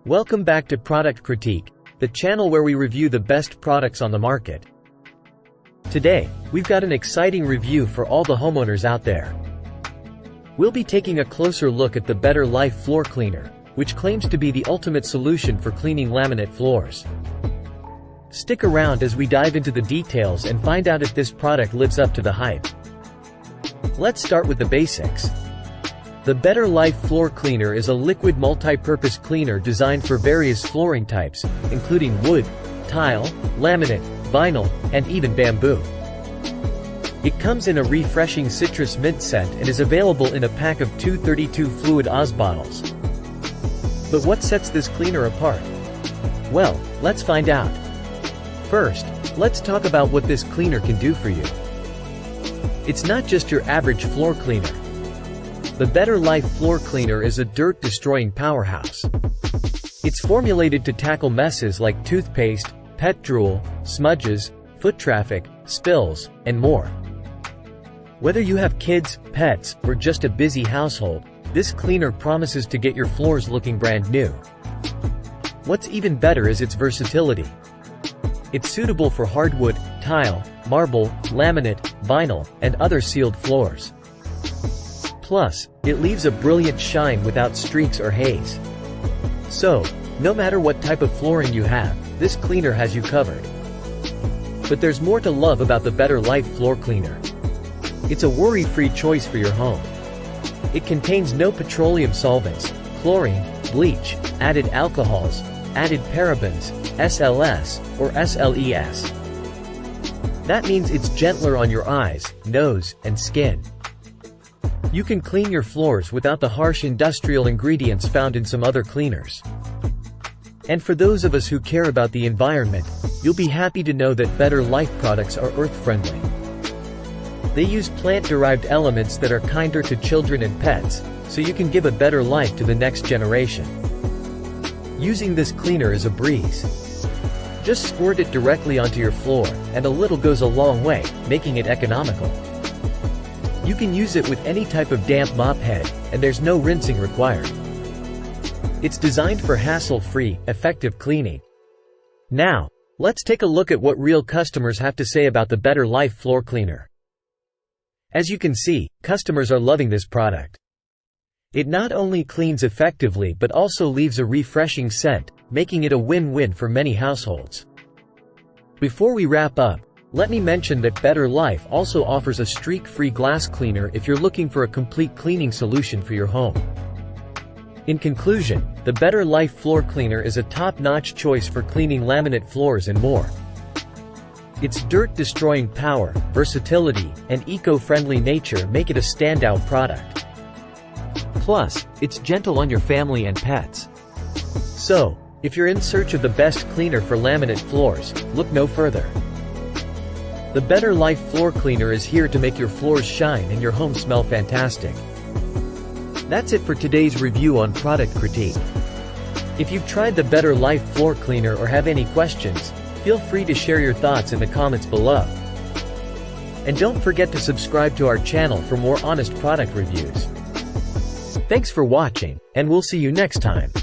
Welcome back to Product Critique, the channel where we review the best products on the market. Today, we've got an exciting review for all the homeowners out there. We'll be taking a closer look at the Better Life Floor Cleaner, which claims to be the ultimate solution for cleaning laminate floors. Stick around as we dive into the details and find out if this product lives up to the hype. Let's start with the basics. The Better Life Floor Cleaner is a liquid multi-purpose cleaner designed for various flooring types, including wood, tile, laminate, vinyl, and even bamboo. It comes in a refreshing citrus mint scent and is available in a pack of 232 fluid Oz bottles. But what sets this cleaner apart? Well, let's find out. First, let's talk about what this cleaner can do for you. It's not just your average floor cleaner. The Better Life Floor Cleaner is a dirt-destroying powerhouse. It's formulated to tackle messes like toothpaste, pet drool, smudges, foot traffic, spills, and more. Whether you have kids, pets, or just a busy household, this cleaner promises to get your floors looking brand new. What's even better is its versatility. It's suitable for hardwood, tile, marble, laminate, vinyl, and other sealed floors. Plus, it leaves a brilliant shine without streaks or haze. So, no matter what type of flooring you have, this cleaner has you covered. But there's more to love about the Better Life Floor Cleaner. It's a worry-free choice for your home. It contains no petroleum solvents, chlorine, bleach, added alcohols, added parabens, SLS, or SLES. That means it's gentler on your eyes, nose, and skin. You can clean your floors without the harsh industrial ingredients found in some other cleaners. And for those of us who care about the environment, you'll be happy to know that Better Life products are earth-friendly. They use plant-derived elements that are kinder to children and pets, so you can give a better life to the next generation. Using this cleaner is a breeze. Just squirt it directly onto your floor, and a little goes a long way, making it economical. You can use it with any type of damp mop head, and there's no rinsing required. It's designed for hassle-free, effective cleaning. Now, let's take a look at what real customers have to say about the Better Life Floor Cleaner. As you can see, customers are loving this product. It not only cleans effectively but also leaves a refreshing scent, making it a win-win for many households. Before we wrap up, let me mention that Better Life also offers a streak-free glass cleaner if you're looking for a complete cleaning solution for your home. In conclusion, the Better Life Floor Cleaner is a top-notch choice for cleaning laminate floors and more. Its dirt-destroying power, versatility, and eco-friendly nature make it a standout product. Plus, it's gentle on your family and pets. So, if you're in search of the best cleaner for laminate floors, look no further. The Better Life Floor Cleaner is here to make your floors shine and your home smell fantastic. That's it for today's review on Product Critique. If you've tried the Better Life Floor Cleaner or have any questions, feel free to share your thoughts in the comments below. And don't forget to subscribe to our channel for more honest product reviews. Thanks for watching, and we'll see you next time.